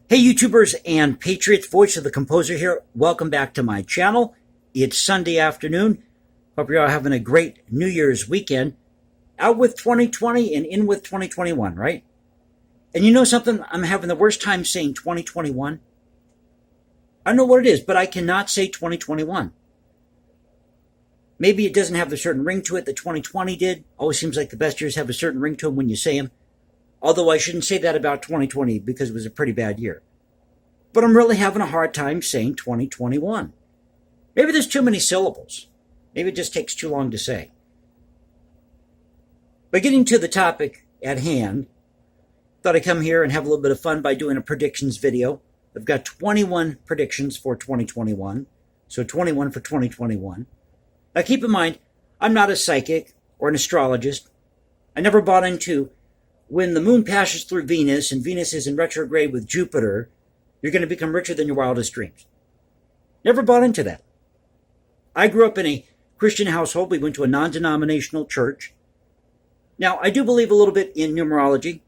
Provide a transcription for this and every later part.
Hey YouTubers and Patriots, voice of the composer here. Welcome back to my channel. It's Sunday afternoon. Hope you're all having a great New Year's weekend. Out with 2020 and in with 2021, right? And you know something? I'm having the worst time saying 2021. I don't know what it is, but I cannot say 2021. Maybe it doesn't have the certain ring to it that 2020 did. Always seems like the best years have a certain ring to them when you say them. Although I shouldn't say that about 2020 because it was a pretty bad year. But I'm really having a hard time saying 2021. Maybe there's too many syllables. Maybe it just takes too long to say. But getting to the topic at hand, thought I'd come here and have a little bit of fun by doing a predictions video. I've got 21 predictions for 2021, so 21 for 2021. Now keep in mind, I'm not a psychic or an astrologist. I never bought into when the moon passes through Venus and Venus is in retrograde with Jupiter, you're going to become richer than your wildest dreams. Never bought into that. I grew up in a Christian household. We went to a non-denominational church. Now, I do believe a little bit in numerology,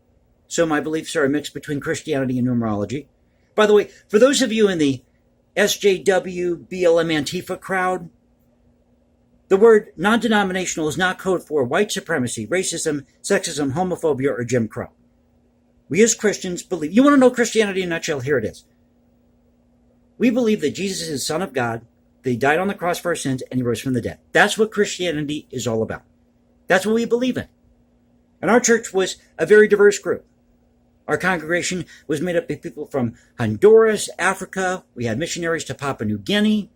so my beliefs are a mix between Christianity and numerology. By the way, for those of you in the SJW, BLM, Antifa crowd, the word non-denominational is not code for white supremacy, racism, sexism, homophobia, or Jim Crow. We as Christians believe, you want to know Christianity in a nutshell? Here it is. We believe that Jesus is the Son of God, that he died on the cross for our sins, and he rose from the dead. That's what Christianity is all about. That's what we believe in. And our church was a very diverse group. Our congregation was made up of people from Honduras, Africa. We had missionaries to Papua New Guinea.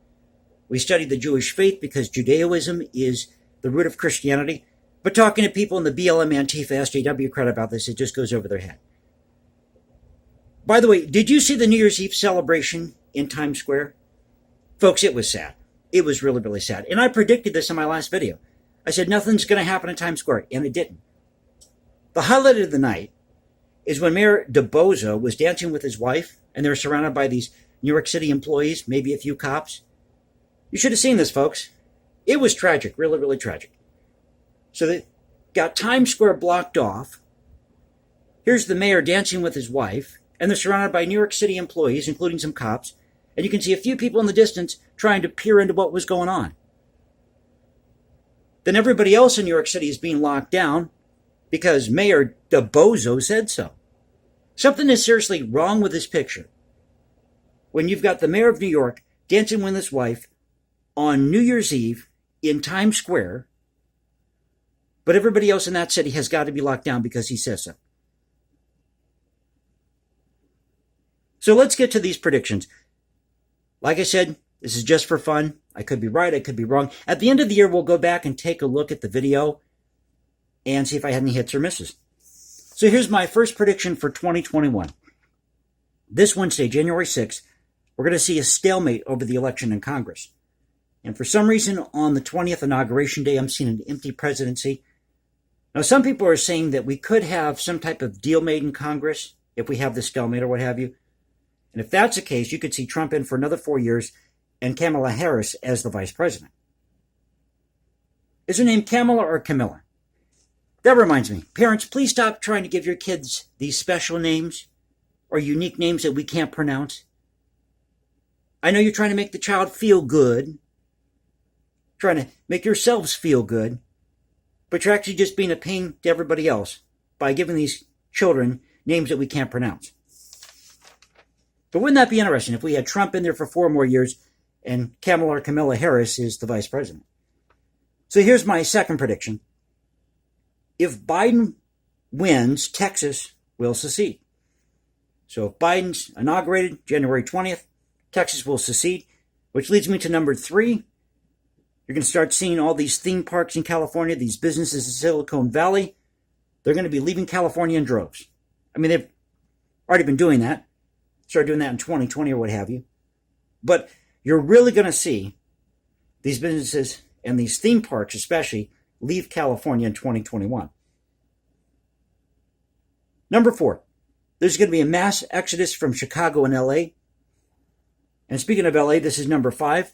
We studied the Jewish faith because Judaism is the root of Christianity. But talking to people in the BLM, Antifa, SJW crowd about this, it just goes over their head. By the way, did you see the New Year's Eve celebration in Times Square? Folks, it was sad. It was really, really sad. And I predicted this in my last video. I said nothing's going to happen in Times Square, and it didn't. The highlight of the night is when Mayor DeBozo was dancing with his wife, and they were surrounded by these New York City employees, maybe a few cops. You should have seen this, folks. It was tragic, really, really tragic. So they got Times Square blocked off. Here's the mayor dancing with his wife, and they're surrounded by New York City employees, including some cops, and you can see a few people in the distance trying to peer into what was going on. Then everybody else in New York City is being locked down because Mayor DeBozo said so. Something is seriously wrong with this picture. When you've got the mayor of New York dancing with his wife on New Year's Eve in Times Square, but everybody else in that city has got to be locked down because he says so. So let's get to these predictions. Like I said, this is just for fun. I could be right, I could be wrong. At the end of the year, we'll go back and take a look at the video and see if I had any hits or misses. So here's my first prediction for 2021. This Wednesday, January 6th, we're going to see a stalemate over the election in Congress. And for some reason, on the 20th inauguration day, I'm seeing an empty presidency. Now, some people are saying that we could have some type of deal made in Congress if we have this stalemate or what have you. And if that's the case, you could see Trump in for another 4 years and Kamala Harris as the vice president. Is her name Kamala or Camilla? That reminds me, parents, please stop trying to give your kids these special names or unique names that we can't pronounce. I know you're trying to make the child feel good, trying to make yourselves feel good, but you're actually just being a pain to everybody else by giving these children names that we can't pronounce. But wouldn't that be interesting if we had Trump in there for 4 more years and Kamala or Camilla Harris is the vice president? So here's my second prediction. If Biden wins, Texas will secede. So if Biden's inaugurated January 20th, Texas will secede, which leads me to number 3. You're going to start seeing all these theme parks in California, these businesses in Silicon Valley. They're going to be leaving California in droves. I mean, they've already been doing that. Started doing that in 2020 or what have you. But you're really going to see these businesses and these theme parks especially leave California in 2021. Number 4, there's going to be a mass exodus from Chicago and LA. And speaking of LA, this is number 5.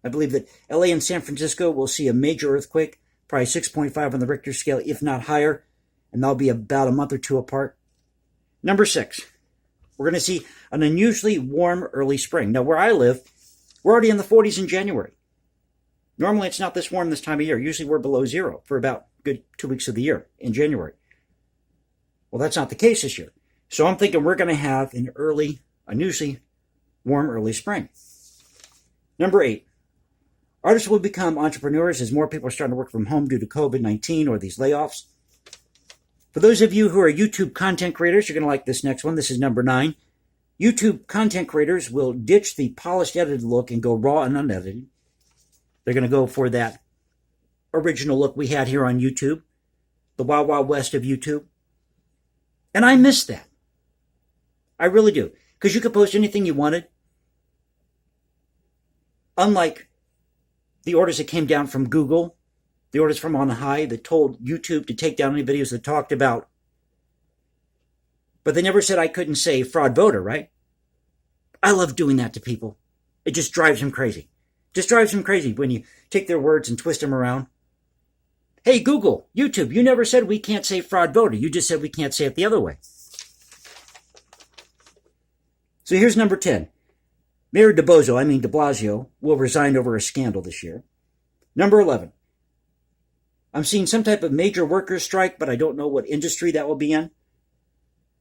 I believe that LA and San Francisco will see a major earthquake, probably 6.5 on the Richter scale, if not higher, and that'll be about a month or 2 apart. Number 6, We're going to see an unusually warm early spring. Now, where I live, we're already in the 40s in January. Normally, it's not this warm this time of year. Usually, we're below zero for about a good 2 weeks of the year in January. Well, that's not the case this year. So I'm thinking we're going to have an unusually warm early spring. Number 8, artists will become entrepreneurs as more people are starting to work from home due to COVID-19 or these layoffs. For those of you who are YouTube content creators, you're going to like this next one. This is number 9. YouTube content creators will ditch the polished edited look and go raw and unedited. They're going to go for that original look we had here on YouTube, the Wild Wild West of YouTube. And I miss that. I really do. Because you could post anything you wanted. Unlike the orders that came down from Google, the orders from on high that told YouTube to take down any videos that talked about. But they never said I couldn't say fraud voter, right? I love doing that to people. It just drives them crazy. Just drives them crazy when you take their words and twist them around. Hey, Google, YouTube, you never said we can't say fraud voter. You just said we can't say it the other way. So here's number 10. Mayor de Blasio, will resign over a scandal this year. Number 11. I'm seeing some type of major workers' strike, but I don't know what industry that will be in.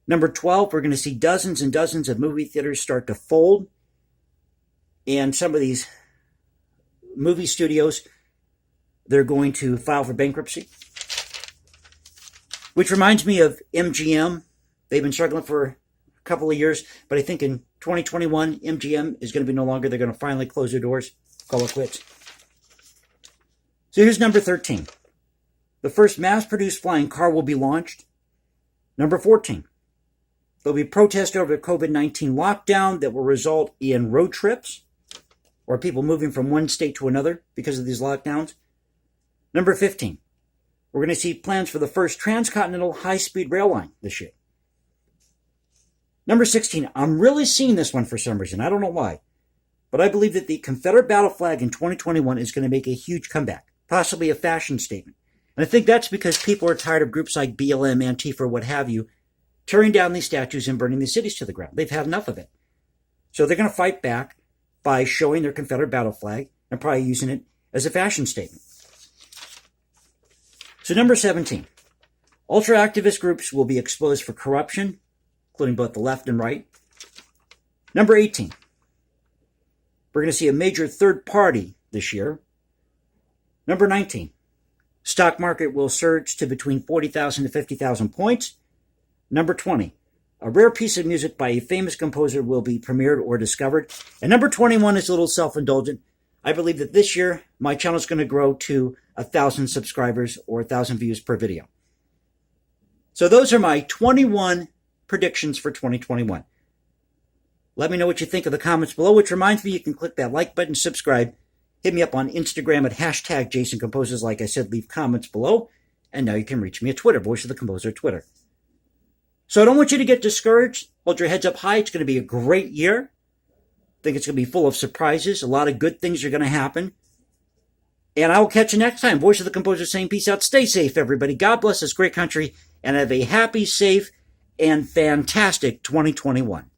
Number 12, we're going to see dozens and dozens of movie theaters start to fold. And some of these movie studios, they're going to file for bankruptcy. Which reminds me of MGM. They've been struggling for a couple of years, but I think in 2021, MGM is going to be no longer. They're going to finally close their doors, call it quits. So here's number 13. The first mass-produced flying car will be launched. Number 14. There'll be protests over the COVID-19 lockdown that will result in road trips or people moving from one state to another because of these lockdowns. Number 15. We're going to see plans for the first transcontinental high-speed rail line this year. Number 16. I'm really seeing this one for some reason. I don't know why. But I believe that the Confederate battle flag in 2021 is going to make a huge comeback, possibly a fashion statement. And I think that's because people are tired of groups like BLM, Antifa, what have you, tearing down these statues and burning these cities to the ground. They've had enough of it. So they're going to fight back by showing their Confederate battle flag and probably using it as a fashion statement. So number 17. Ultra-activist groups will be exposed for corruption, including both the left and right. Number 18. We're going to see a major third party this year. Number 19. Stock market will surge to between 40,000 to 50,000 points. Number 20. A rare piece of music by a famous composer will be premiered or discovered. And number 21 is a little self-indulgent. I believe that this year, my channel is going to grow to 1,000 subscribers or 1,000 views per video. So those are my 21 predictions for 2021. Let me know what you think in the comments below, which reminds me you can click that like button, subscribe, hit me up on Instagram at hashtag Jason Composes. Like I said, leave comments below. And now you can reach me at Twitter, Voice of the Composer Twitter. So I don't want you to get discouraged. Hold your heads up high. It's going to be a great year. I think it's going to be full of surprises. A lot of good things are going to happen. And I will catch you next time. Voice of the Composer saying peace out. Stay safe, everybody. God bless this great country. And have a happy, safe, and fantastic 2021.